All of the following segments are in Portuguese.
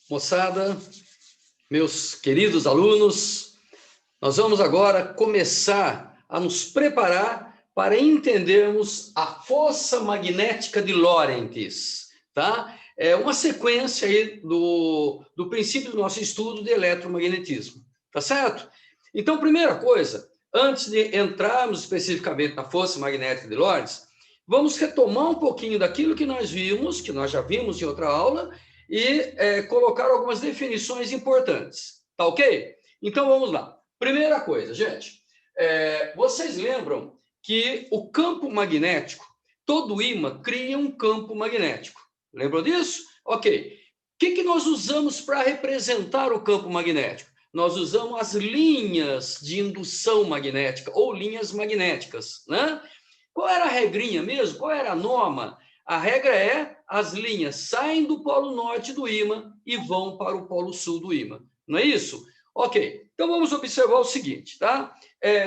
Moçada, meus queridos alunos, nós vamos agora começar a nos preparar para entendermos a força magnética de Lorentz, tá? É uma sequência aí do princípio do nosso estudo de eletromagnetismo, tá certo? Então, primeira coisa, antes de entrarmos especificamente na força magnética de Lorentz, vamos retomar um pouquinho daquilo que nós vimos, que nós já vimos em outra aula, e colocar algumas definições importantes, tá ok? Então, vamos lá. Primeira coisa, gente, vocês lembram que o campo magnético, todo ímã cria um campo magnético. Lembram disso? Ok. O que nós usamos para representar o campo magnético? Nós usamos as linhas de indução magnética, ou linhas magnéticas, né? Qual era a regrinha mesmo? Qual era a norma? A regra é as linhas saem do polo norte do ímã e vão para o polo sul do ímã. Não é isso? Ok. Então, vamos observar o seguinte, tá?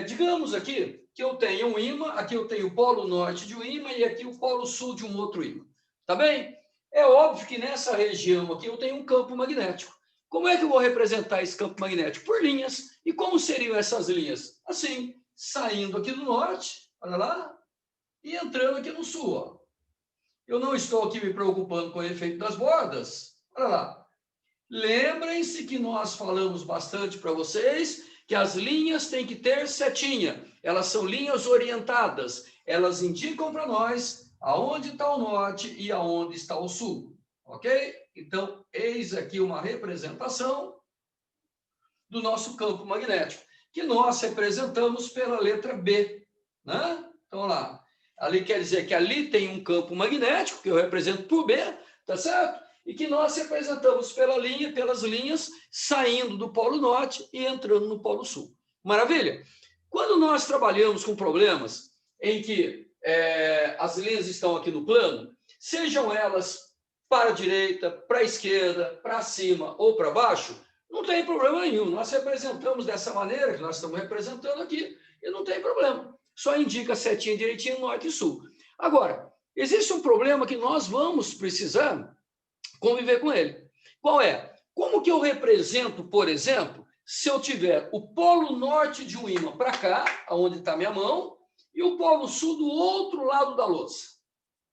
Digamos aqui que eu tenho um ímã, aqui eu tenho o polo norte de um ímã e aqui o polo sul de um outro ímã. Tá bem? É óbvio que nessa região aqui eu tenho um campo magnético. Como é que eu vou representar esse campo magnético? Por linhas. E como seriam essas linhas? Assim, saindo aqui do norte, olha lá, e entrando aqui no sul, ó. Eu não estou aqui me preocupando com o efeito das bordas. Olha lá. Lembrem-se que nós falamos bastante para vocês que as linhas têm que ter setinha. Elas são linhas orientadas. Elas indicam para nós aonde está o norte e aonde está o sul. Ok? Então, eis aqui uma representação do nosso campo magnético, que nós representamos pela letra B. Né? Então, lá. Ali quer dizer que ali tem um campo magnético, que eu represento por B, tá certo? E que nós representamos pelas linhas, saindo do Polo Norte e entrando no Polo Sul. Maravilha? Quando nós trabalhamos com problemas em que as linhas estão aqui no plano, sejam elas para a direita, para a esquerda, para cima ou para baixo, não tem problema nenhum. Nós representamos dessa maneira que nós estamos representando aqui e não tem problema. Só indica setinha direitinho, norte e sul. Agora, existe um problema que nós vamos precisar conviver com ele. Qual é? Como que eu represento, por exemplo, se eu tiver o polo norte de um ímã para cá, onde está minha mão, e o polo sul do outro lado da louça?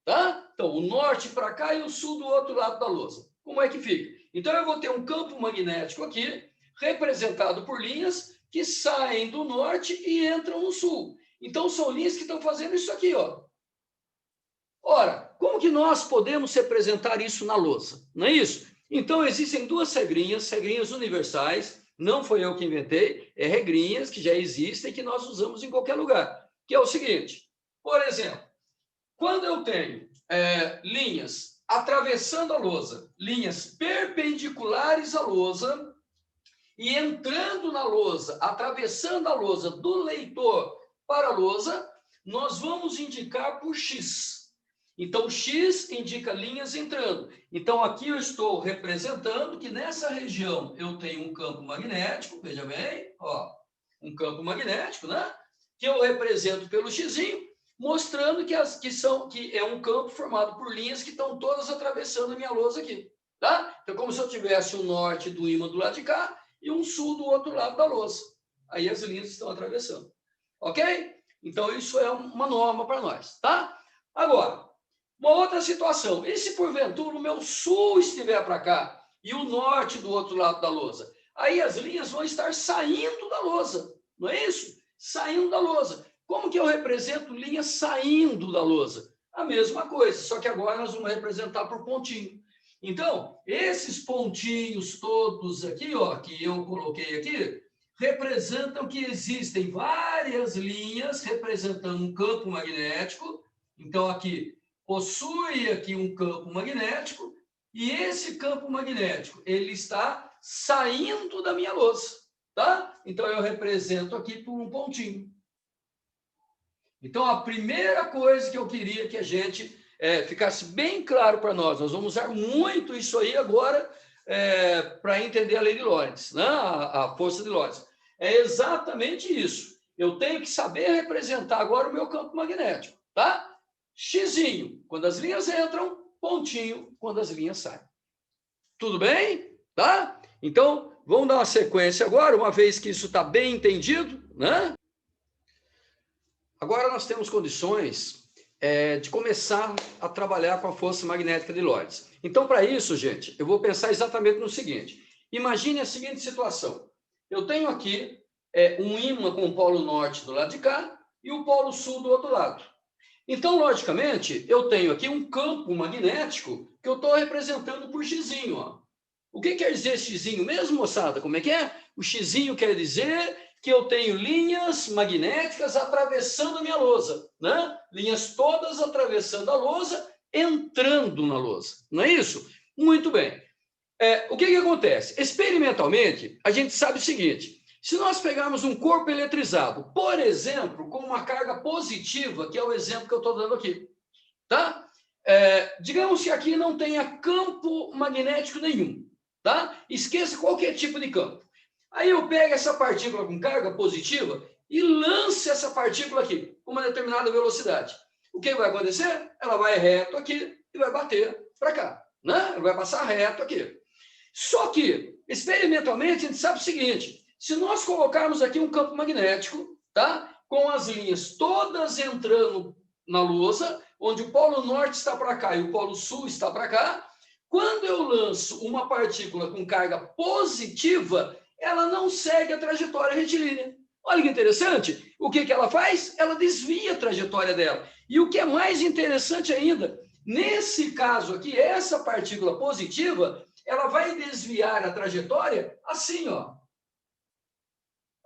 Tá? Então, o norte para cá e o sul do outro lado da louça. Como é que fica? Então, eu vou ter um campo magnético aqui, representado por linhas que saem do norte e entram no sul. Então, são linhas que estão fazendo isso aqui, ó. Ora, como que nós podemos representar isso na lousa? Não é isso? Então, existem duas regrinhas universais, não foi eu que inventei, é regrinhas que já existem e que nós usamos em qualquer lugar, que é o seguinte, por exemplo, quando eu tenho linhas atravessando a lousa, linhas perpendiculares à lousa, e entrando na lousa, atravessando a lousa do leitor para a lousa, nós vamos indicar por X. Então, X indica linhas entrando. Então, aqui eu estou representando que nessa região eu tenho um campo magnético, veja bem, ó, um campo magnético, né? Que eu represento pelo Xzinho, mostrando que é um campo formado por linhas que estão todas atravessando a minha lousa aqui. Tá? Então, como se eu tivesse o norte do ímã do lado de cá e um sul do outro lado da louça. Aí as linhas estão atravessando. Ok? Então, isso é uma norma para nós. Tá? Agora, uma outra situação. E se porventura o meu sul estiver para cá e o norte do outro lado da lousa? Aí as linhas vão estar saindo da lousa. Não é isso? Saindo da lousa. Como que eu represento linhas saindo da lousa? A mesma coisa, só que agora nós vamos representar por pontinho. Então, esses pontinhos todos aqui, ó, que eu coloquei aqui, representam que existem várias linhas representando um campo magnético. Então, aqui, possui aqui um campo magnético, e esse campo magnético, ele está saindo da minha louça, tá? Então, eu represento aqui por um pontinho. Então, a primeira coisa que eu queria que a gente ficasse bem claro para nós vamos usar muito isso aí agora para entender a lei de Lorentz, né? A força de Lorentz. É exatamente isso. Eu tenho que saber representar agora o meu campo magnético, tá? Xzinho, quando as linhas entram, pontinho, quando as linhas saem. Tudo bem? Tá? Então, vamos dar uma sequência agora, uma vez que isso está bem entendido, né? Agora nós temos condições de começar a trabalhar com a força magnética de Lorentz. Então, para isso, gente, eu vou pensar exatamente no seguinte. Imagine a seguinte situação. Eu tenho aqui um ímã com o polo norte do lado de cá e o polo sul do outro lado. Então, logicamente, eu tenho aqui um campo magnético que eu estou representando por xizinho. Ó. O que quer dizer xizinho mesmo, moçada? Como é que é? O xizinho quer dizer que eu tenho linhas magnéticas atravessando a minha lousa, né? Linhas todas atravessando a lousa, entrando na lousa. Não é isso? Muito bem. O que acontece? Experimentalmente, a gente sabe o seguinte. Se nós pegarmos um corpo eletrizado, por exemplo, com uma carga positiva, que é o exemplo que eu estou dando aqui, tá? Digamos que aqui não tenha campo magnético nenhum, tá? Esqueça qualquer tipo de campo. Aí eu pego essa partícula com carga positiva e lance essa partícula aqui, com uma determinada velocidade. O que vai acontecer? Ela vai reto aqui e vai bater para cá, né? Ela vai passar reto aqui. Só que, experimentalmente, a gente sabe o seguinte, se nós colocarmos aqui um campo magnético, tá? Com as linhas todas entrando na lousa, onde o polo norte está para cá e o polo sul está para cá, quando eu lanço uma partícula com carga positiva, ela não segue a trajetória retilínea. Olha que interessante. O que ela faz? Ela desvia a trajetória dela. E o que é mais interessante ainda, nesse caso aqui, essa partícula positiva, ela vai desviar a trajetória assim, ó.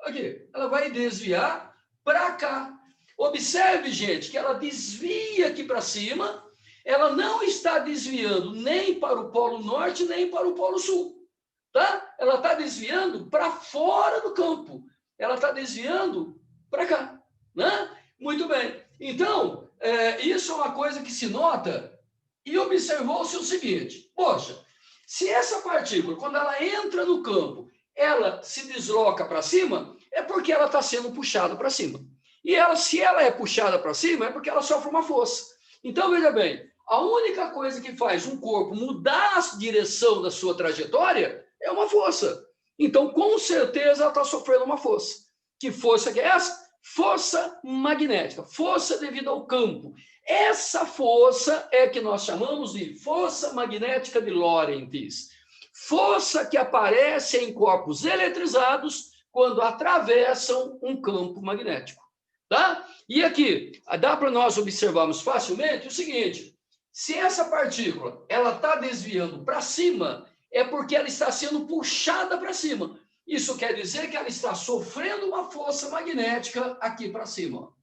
Aqui, ela vai desviar para cá. Observe, gente, que ela desvia aqui para cima, ela não está desviando nem para o polo norte, nem para o polo sul. Tá? Ela está desviando para fora do campo. Ela está desviando para cá. Né? Muito bem. Então, isso é uma coisa que se nota e observou-se o seguinte. Poxa, se essa partícula, quando ela entra no campo, ela se desloca para cima, é porque ela está sendo puxada para cima. E ela, se ela é puxada para cima, é porque ela sofre uma força. Então, veja bem, a única coisa que faz um corpo mudar a direção da sua trajetória é uma força. Então, com certeza, ela está sofrendo uma força. Que força que é essa? Força magnética. Força devido ao campo. Essa força é que nós chamamos de força magnética de Lorentz. Força que aparece em corpos eletrizados quando atravessam um campo magnético. Tá? E aqui, dá para nós observarmos facilmente o seguinte. Se essa partícula ela está desviando para cima, é porque ela está sendo puxada para cima. Isso quer dizer que ela está sofrendo uma força magnética aqui para cima.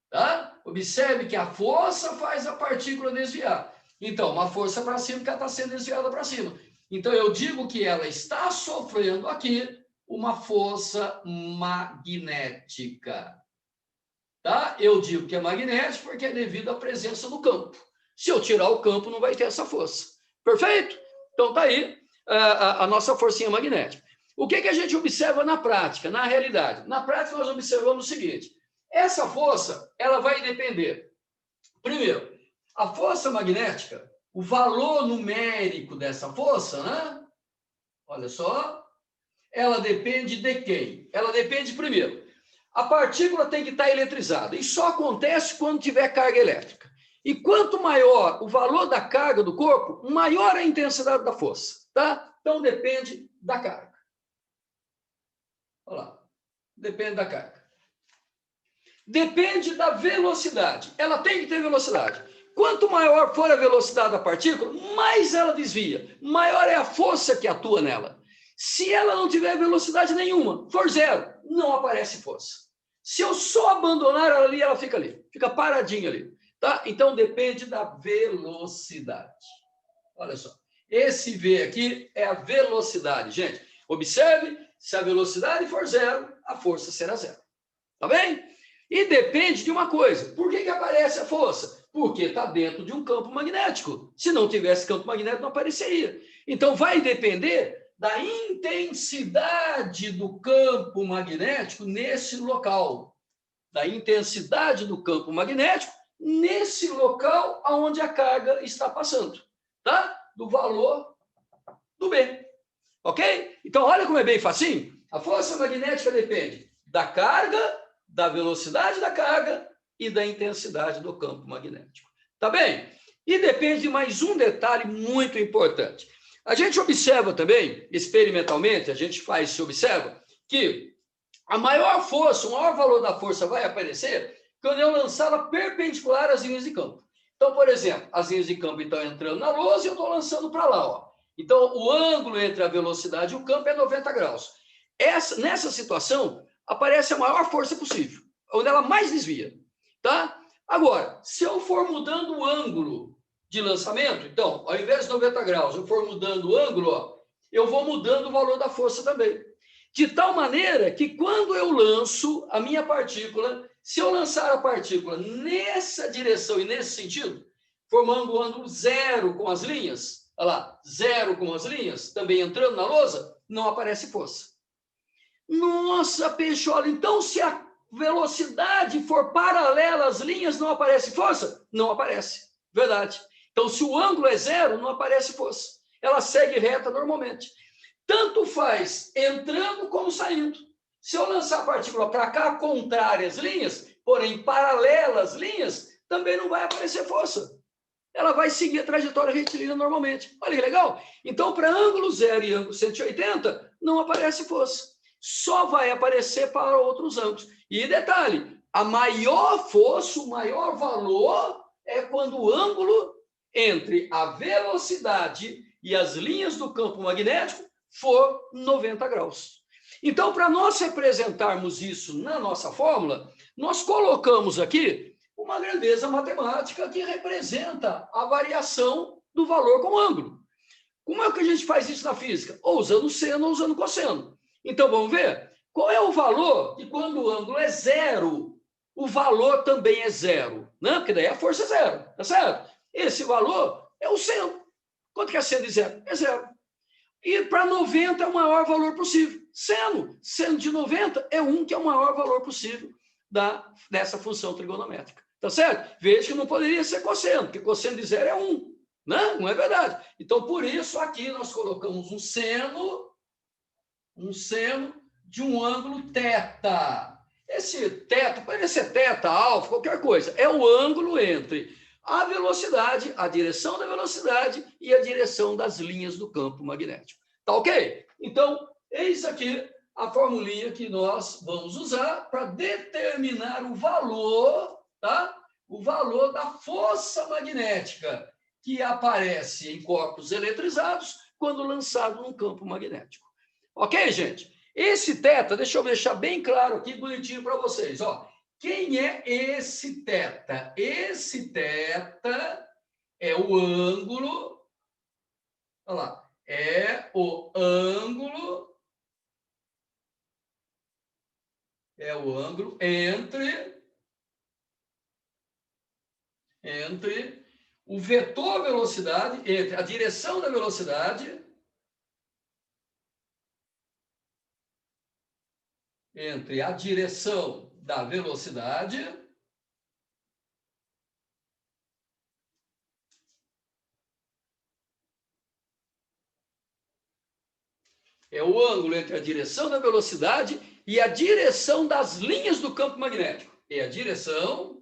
Tá? Observe que a força faz a partícula desviar. Então, uma força para cima que ela está sendo desviada para cima. Então, eu digo que ela está sofrendo aqui uma força magnética. Tá? Eu digo que é magnético porque é devido à presença do campo. Se eu tirar o campo, não vai ter essa força. Perfeito? Então, está aí a nossa forcinha magnética. O que a gente observa na prática, na realidade? Na prática, nós observamos o seguinte. Essa força, ela vai depender. Primeiro, a força magnética, o valor numérico dessa força, né? Olha só. Ela depende de quem? Ela depende, primeiro, a partícula tem que estar eletrizada. E só acontece quando tiver carga elétrica. E quanto maior o valor da carga do corpo, maior a intensidade da força. Tá? Então, depende da carga. Olha lá. Depende da carga. Depende da velocidade. Ela tem que ter velocidade. Quanto maior for a velocidade da partícula, mais ela desvia. Maior é a força que atua nela. Se ela não tiver velocidade nenhuma, for zero, não aparece força. Se eu só abandonar ela ali, ela fica paradinha ali. Tá? Então, depende da velocidade. Olha só. Esse V aqui é a velocidade, gente. Observe, se a velocidade for zero, a força será zero. Tá bem? E depende de uma coisa. Por que aparece a força? Porque está dentro de um campo magnético. Se não tivesse campo magnético, não apareceria. Então, vai depender da intensidade do campo magnético nesse local. Da intensidade do campo magnético nesse local onde a carga está passando. Tá? Do valor do B. Ok? Então, olha como é bem facinho. A força magnética depende da carga, da velocidade da carga e da intensidade do campo magnético. Tá bem? E depende de mais um detalhe muito importante. A gente observa também, experimentalmente, a gente faz, se observa, que a maior força, o maior valor da força vai aparecer quando eu lançá-la perpendicular às linhas de campo. Então, por exemplo, as linhas de campo estão entrando na lousa e eu estou lançando para lá. Ó. Então, o ângulo entre a velocidade e o campo é 90 graus. Nessa situação, aparece a maior força possível, onde ela mais desvia. Tá? Agora, se eu for mudando o ângulo de lançamento, então, ao invés de 90 graus, eu for mudando o ângulo, ó, eu vou mudando o valor da força também. De tal maneira que quando eu lanço a minha partícula, se eu lançar a partícula nessa direção e nesse sentido, formando o ângulo zero com as linhas, olha lá, zero com as linhas, também entrando na lousa, não aparece força. Nossa, Peixoto, então se a velocidade for paralela às linhas, não aparece força? Não aparece, verdade. Então, se o ângulo é zero, não aparece força. Ela segue reta normalmente. Tanto faz entrando como saindo. Se eu lançar a partícula para cá, contrária às linhas, porém paralela às linhas, também não vai aparecer força. Ela vai seguir a trajetória retilínea normalmente. Olha que legal. Então, para ângulo zero e ângulo 180, não aparece força. Só vai aparecer para outros ângulos. E detalhe, a maior força, o maior valor é quando o ângulo entre a velocidade e as linhas do campo magnético for 90 graus. Então, para nós representarmos isso na nossa fórmula, nós colocamos aqui uma grandeza matemática que representa a variação do valor com ângulo. Como é que a gente faz isso na física? Ou usando seno ou usando cosseno. Então, vamos ver? Qual é o valor? E quando o ângulo é zero, o valor também é zero, né? Porque daí a força é zero, tá certo? Esse valor é o seno. Quanto que é seno de zero? É zero. E para 90 é o maior valor possível. Seno de 90 é 1, que é o maior valor possível dessa função trigonométrica. Tá certo? Veja que não poderia ser cosseno, porque cosseno de zero é 1. Não, não é verdade. Então, por isso, aqui nós colocamos um seno de um ângulo θ. Esse θ, pode ser θ, alfa, qualquer coisa. É o ângulo entre a velocidade, a direção da velocidade e a direção das linhas do campo magnético. Tá ok? Então, eis aqui a formulinha que nós vamos usar para determinar o valor, tá? O valor da força magnética que aparece em corpos eletrizados quando lançado num campo magnético. Ok, gente? Esse θ, deixa eu deixar bem claro aqui, bonitinho para vocês, ó. Quem é esse θ? Esse θ é o ângulo, olha lá, é o ângulo entre o vetor velocidade, entre a direção da velocidade, é o ângulo entre a direção da velocidade e a direção das linhas do campo magnético. É a direção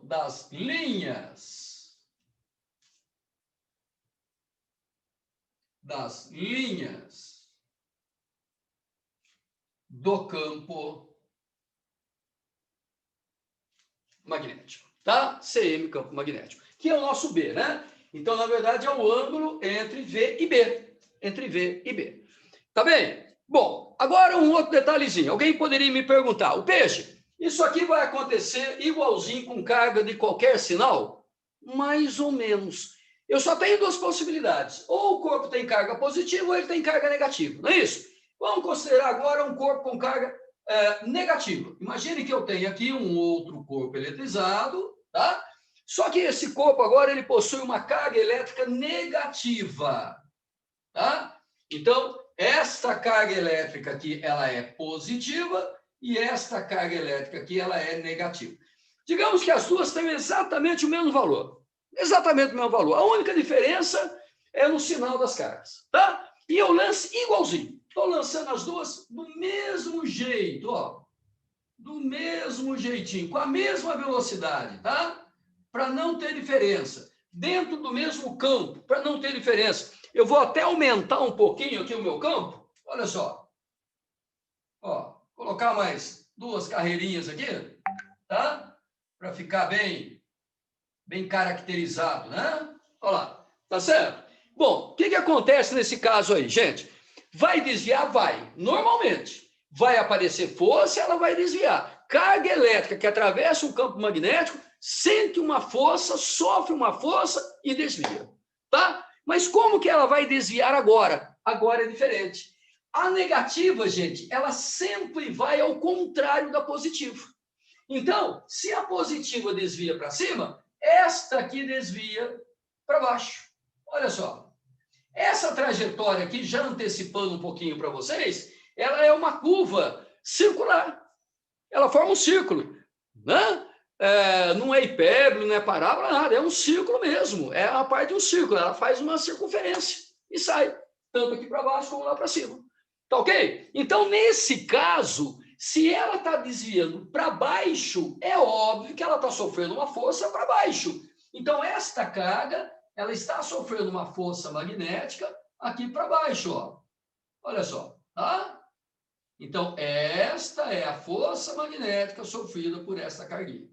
das linhas do campo magnético, tá? CM, campo magnético, que é o nosso B, né? Então, na verdade, é o ângulo entre V e B. Tá bem? Bom, agora um outro detalhezinho. Alguém poderia me perguntar, o peixe, isso aqui vai acontecer igualzinho com carga de qualquer sinal? Mais ou menos. Eu só tenho duas possibilidades. Ou o corpo tem carga positiva ou ele tem carga negativa, não é isso? Vamos considerar agora um corpo com carga negativa. Imagine que eu tenho aqui um outro corpo eletrizado, tá? Só que esse corpo agora ele possui uma carga elétrica negativa, tá? Então, esta carga elétrica aqui, ela é positiva e esta carga elétrica aqui, ela é negativa. Digamos que as duas têm exatamente o mesmo valor. Exatamente o mesmo valor. A única diferença é no sinal das cargas, tá? E eu lanço igualzinho. Estou lançando as duas do mesmo jeito, ó. Do mesmo jeitinho, com a mesma velocidade, tá? Para não ter diferença. Dentro do mesmo campo, para não ter diferença. Eu vou até aumentar um pouquinho aqui o meu campo. Olha só. Ó, colocar mais duas carreirinhas aqui, tá? Para ficar bem caracterizado, né? Olha lá, tá certo? Bom, o que acontece nesse caso aí, gente? Vai desviar? Vai. Normalmente. Vai aparecer força, ela vai desviar. Carga elétrica que atravessa um campo magnético, sente uma força, sofre uma força e desvia, tá? Mas como que ela vai desviar agora? Agora é diferente. A negativa, gente, ela sempre vai ao contrário da positiva. Então, se a positiva desvia para cima, esta aqui desvia para baixo. Olha só. Essa trajetória aqui, já antecipando um pouquinho para vocês, ela é uma curva circular. Ela forma um círculo, né? Não é hipérbole, não é parábola, nada. É um círculo mesmo. É a parte de um círculo. Ela faz uma circunferência e sai, tanto aqui para baixo como lá para cima. Tá ok? Então, nesse caso, se ela está desviando para baixo, é óbvio que ela está sofrendo uma força para baixo. Então, esta carga, ela está sofrendo uma força magnética aqui para baixo, ó. Olha só, tá? Então, esta é a força magnética sofrida por esta carguinha.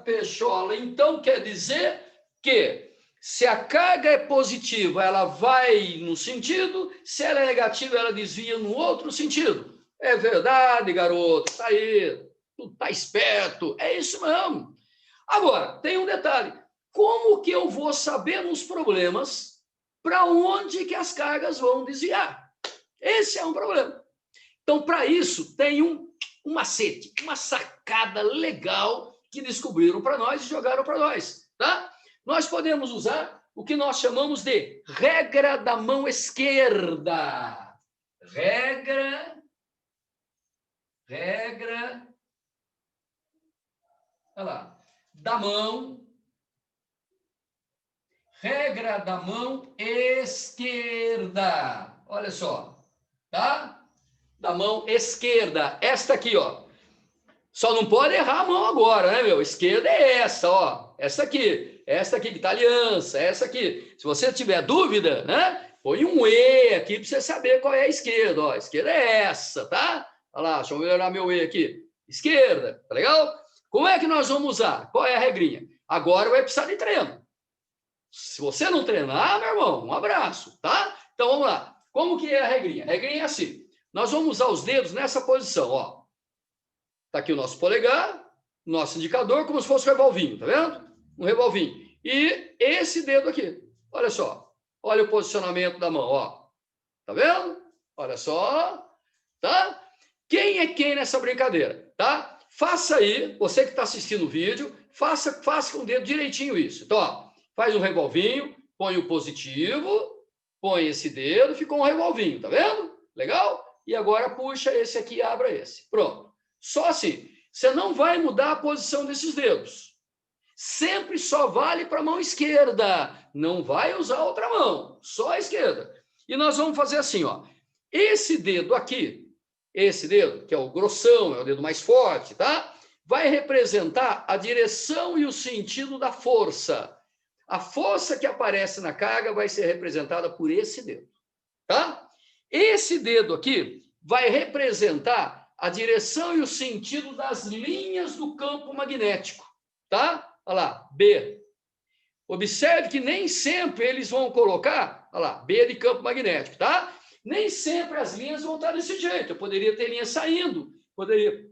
Peixola. Então, quer dizer que se a carga é positiva, ela vai no sentido, se ela é negativa, ela desvia no outro sentido. É verdade, garoto, tá aí, tu tá esperto, é isso mesmo. Agora, tem um detalhe, como que eu vou saber nos problemas para onde que as cargas vão desviar? Esse é um problema. Então, para isso, tem um macete, uma sacada legal que descobriram para nós e jogaram para nós, tá? Nós podemos usar o que nós chamamos de regra da mão esquerda. Regra, olha lá, da mão, regra da mão esquerda. Olha só, tá? Da mão esquerda, esta aqui, ó. Só não pode errar a mão agora, né, meu? Esquerda é essa, ó. Essa aqui que tá aliança, essa aqui. Se você tiver dúvida, né? Põe um E aqui para você saber qual é a esquerda, ó. A esquerda é essa, tá? Olha lá, deixa eu melhorar meu E aqui. Esquerda, tá legal? Como é que nós vamos usar? Qual é a regrinha? Agora vai precisar de treino. Se você não treinar, meu irmão, um abraço, tá? Então vamos lá. Como que é a regrinha? A regrinha é assim. Nós vamos usar os dedos nessa posição, ó. Tá aqui o nosso polegar, nosso indicador, como se fosse um revolvinho, tá vendo? Um revolvinho. E esse dedo aqui, olha só. Olha o posicionamento da mão, ó. Tá vendo? Olha só, tá? Quem é quem nessa brincadeira, tá? Faça aí, você que está assistindo o vídeo, faça com o dedo direitinho isso. Então, ó, faz um revolvinho, põe o positivo, põe esse dedo, ficou um revolvinho, tá vendo? Legal? E agora puxa esse aqui e abra esse. Pronto. Só assim, você não vai mudar a posição desses dedos. Sempre só vale para a mão esquerda. Não vai usar a outra mão, só a esquerda. E nós vamos fazer assim, ó. Esse dedo aqui, esse dedo, que é o grossão, é o dedo mais forte, tá? Vai representar a direção e o sentido da força. A força que aparece na carga vai ser representada por esse dedo, tá? Esse dedo aqui vai representar a direção e o sentido das linhas do campo magnético, tá? Olha lá, B. Observe que nem sempre eles vão colocar, olha lá, B de campo magnético, tá? Nem sempre as linhas vão estar desse jeito. Eu poderia ter linha saindo, poderia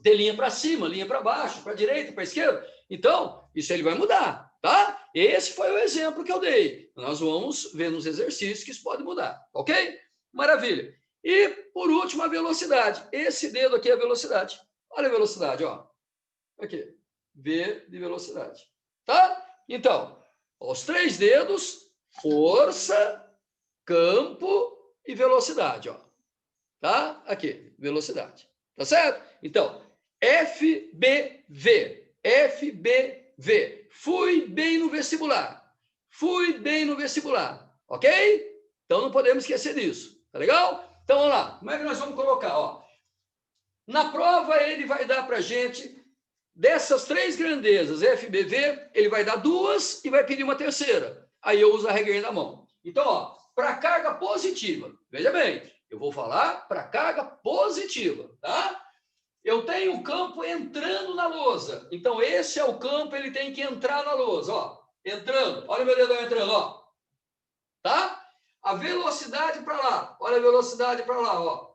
ter linha para cima, linha para baixo, para a direita, para a esquerda. Então, isso ele vai mudar, tá? Esse foi o exemplo que eu dei. Nós vamos ver nos exercícios que isso pode mudar, ok? Maravilha. E, por último, a velocidade. Esse dedo aqui é a velocidade. Olha a velocidade, ó. Aqui. V de velocidade. Tá? Então, os três dedos, força, campo e velocidade, ó. Tá? Aqui, velocidade. Tá certo? Então, FBV. FBV. Fui bem no vestibular. Fui bem no vestibular. Ok? Então não podemos esquecer disso. Tá legal? Então vamos lá. Como é que nós vamos colocar? Ó, na prova ele vai dar para a gente, dessas três grandezas, FBV, ele vai dar duas e vai pedir uma terceira. Aí eu uso a regrinha da mão. Então, ó, para carga positiva, veja bem, eu vou falar para carga positiva, tá? Eu tenho o campo entrando na lousa. Então, esse é o campo, ele tem que entrar na lousa, ó. Entrando. Olha o meu dedão entrando, ó. Tá? A velocidade para lá. Olha a velocidade para lá, ó.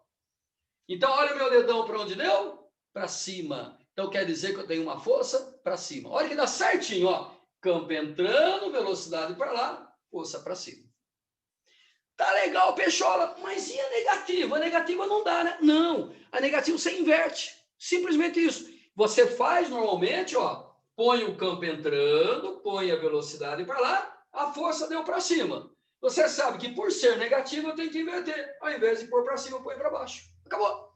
Então, olha o meu dedão para onde deu? Para cima. Então, quer dizer que eu tenho uma força para cima. Olha que dá certinho, ó. Campo entrando, velocidade para lá, força para cima. Tá legal, Peixola, mas e a negativa? A negativa não dá, né? Não, a negativa você inverte. Simplesmente isso. Você faz normalmente, ó, põe o campo entrando, põe a velocidade para lá, a força deu para cima. Você sabe que por ser negativa eu tenho que inverter. Ao invés de pôr para cima, eu ponho para baixo. Acabou.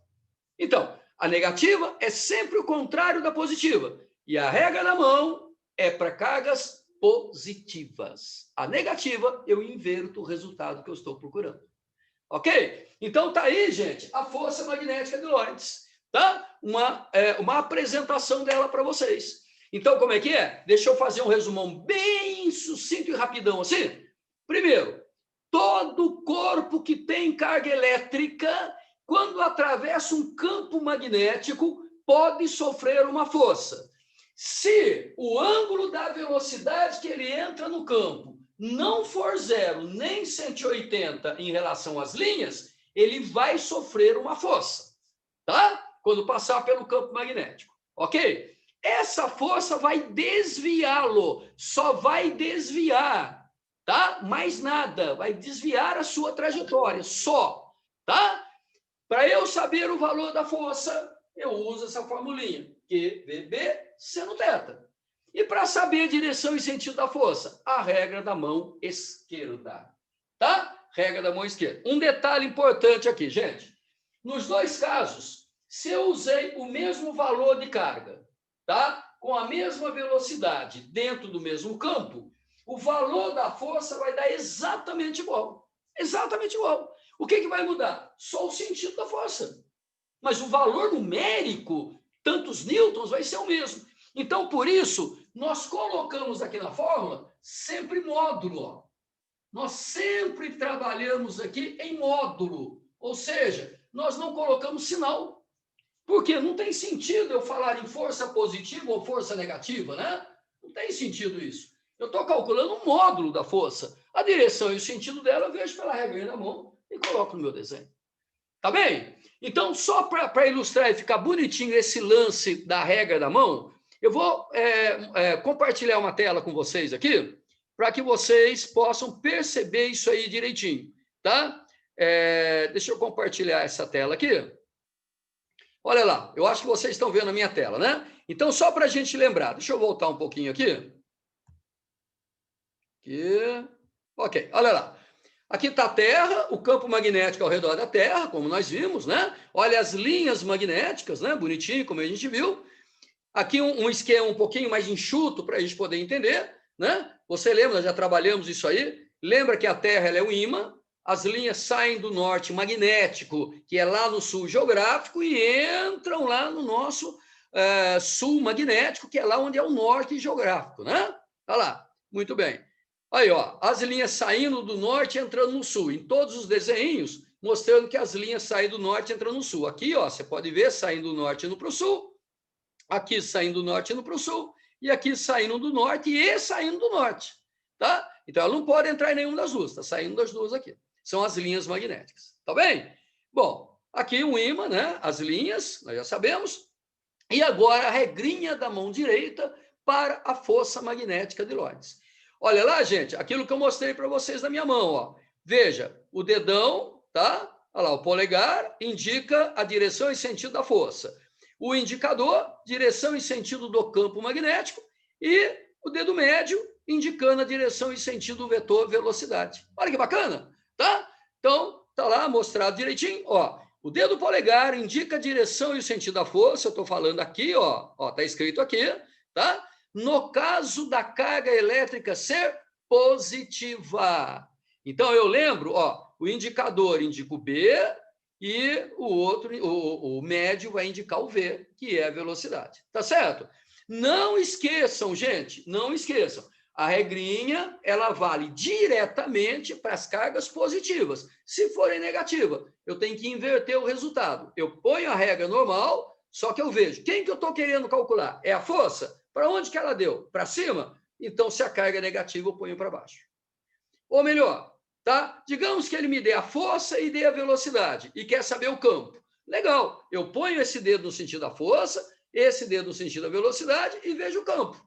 Então, a negativa é sempre o contrário da positiva. E a regra da mão é para cargas positivas. A negativa, eu inverto o resultado que eu estou procurando. Ok? Então, tá aí, gente, a força magnética de Lorentz. Tá? Uma apresentação dela para vocês. Então, como é que é? Deixa eu fazer um resumão bem sucinto e rapidão assim. Primeiro, todo corpo que tem carga elétrica, quando atravessa um campo magnético, pode sofrer uma força. Se o ângulo da velocidade que ele entra no campo não for 0 nem 180 em relação às linhas, ele vai sofrer uma força, tá? Quando passar pelo campo magnético, ok? Essa força vai desviá-lo, só vai desviar, tá? Mais nada, vai desviar a sua trajetória, só, tá? Para eu saber o valor da força, eu uso essa formulinha, QVB seno θ. E para saber a direção e sentido da força, a regra da mão esquerda, tá? Regra da mão esquerda. Um detalhe importante aqui, gente. Nos dois casos, se eu usei o mesmo valor de carga, tá? Com a mesma velocidade dentro do mesmo campo, o valor da força vai dar exatamente igual. Exatamente igual. O que vai mudar? Só o sentido da força. Mas o valor numérico, tantos newtons, vai ser o mesmo. Então, por isso, nós colocamos aqui na fórmula sempre módulo. Ó. Nós sempre trabalhamos aqui em módulo. Ou seja, nós não colocamos sinal. Porque não tem sentido eu falar em força positiva ou força negativa, né? Não tem sentido isso. Eu estou calculando um módulo da força. A direção e o sentido dela eu vejo pela regra na mão e coloco no meu desenho. Tá bem? Então, só para ilustrar e ficar bonitinho esse lance da regra da mão, eu vou compartilhar uma tela com vocês aqui, para que vocês possam perceber isso aí direitinho, tá? Deixa eu compartilhar essa tela aqui. Olha lá, eu acho que vocês estão vendo a minha tela, né? Então, só para a gente lembrar, deixa eu voltar um pouquinho aqui. Ok, olha lá. Aqui está a Terra, o campo magnético ao redor da Terra, como nós vimos, né? Olha as linhas magnéticas, né? Bonitinho, como a gente viu. Aqui um esquema um pouquinho mais enxuto para a gente poder entender, né? Você lembra, nós já trabalhamos isso aí. Lembra que a Terra ela é um ímã, as linhas saem do norte magnético, que é lá no sul geográfico, e entram lá no nosso sul magnético, que é lá onde é o norte geográfico, né? Olha lá, muito bem. Aí, ó, as linhas saindo do norte e entrando no sul. Em todos os desenhos, mostrando que as linhas saem do norte e entram no sul. Aqui, ó, você pode ver saindo do norte indo para o sul. Aqui saindo do norte indo para o sul. E aqui saindo do norte e saindo do norte. Tá? Então, ela não pode entrar em nenhuma das duas. Está saindo das duas aqui. São as linhas magnéticas. Tá bem? Bom, aqui um ímã, né? As linhas, nós já sabemos. E agora a regrinha da mão direita para a força magnética de Lorentz. Olha lá, gente, aquilo que eu mostrei para vocês na minha mão, ó. Veja, o dedão, tá? Olha lá, o polegar indica a direção e sentido da força. O indicador, direção e sentido do campo magnético. E o dedo médio, indicando a direção e sentido do vetor velocidade. Olha que bacana, tá? Então, tá lá mostrado direitinho, ó. O dedo polegar indica a direção e o sentido da força. Eu estou falando aqui, ó, está escrito aqui, tá? No caso da carga elétrica ser positiva. Então, eu lembro, ó, o indicador indica o B e o outro, o médio, vai indicar o V, que é a velocidade. Tá certo? Não esqueçam, gente, não esqueçam. A regrinha, ela vale diretamente para as cargas positivas. Se forem negativas, eu tenho que inverter o resultado. Eu ponho a regra normal, só que eu vejo quem que eu estou querendo calcular. É a força? Para onde que ela deu? Para cima? Então, se a carga é negativa, eu ponho para baixo. Ou melhor, tá? Digamos que ele me dê a força e dê a velocidade e quer saber o campo. Legal, eu ponho esse dedo no sentido da força, esse dedo no sentido da velocidade e vejo o campo.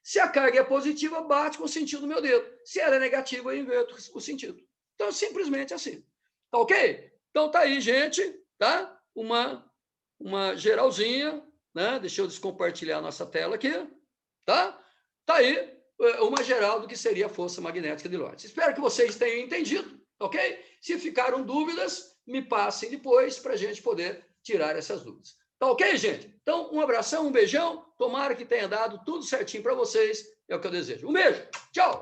Se a carga é positiva, bate com o sentido do meu dedo. Se ela é negativa, eu inverto o sentido. Então, é simplesmente assim. Tá ok? Então, tá aí, gente, tá? Uma geralzinha, né? Deixa eu descompartilhar a nossa tela aqui, tá? Tá aí uma geral do que seria a força magnética de Lorentz. Espero que vocês tenham entendido, ok? Se ficaram dúvidas, me passem depois para a gente poder tirar essas dúvidas. Tá ok, gente? Então, um abração, um beijão. Tomara que tenha dado tudo certinho para vocês. É o que eu desejo. Um beijo. Tchau.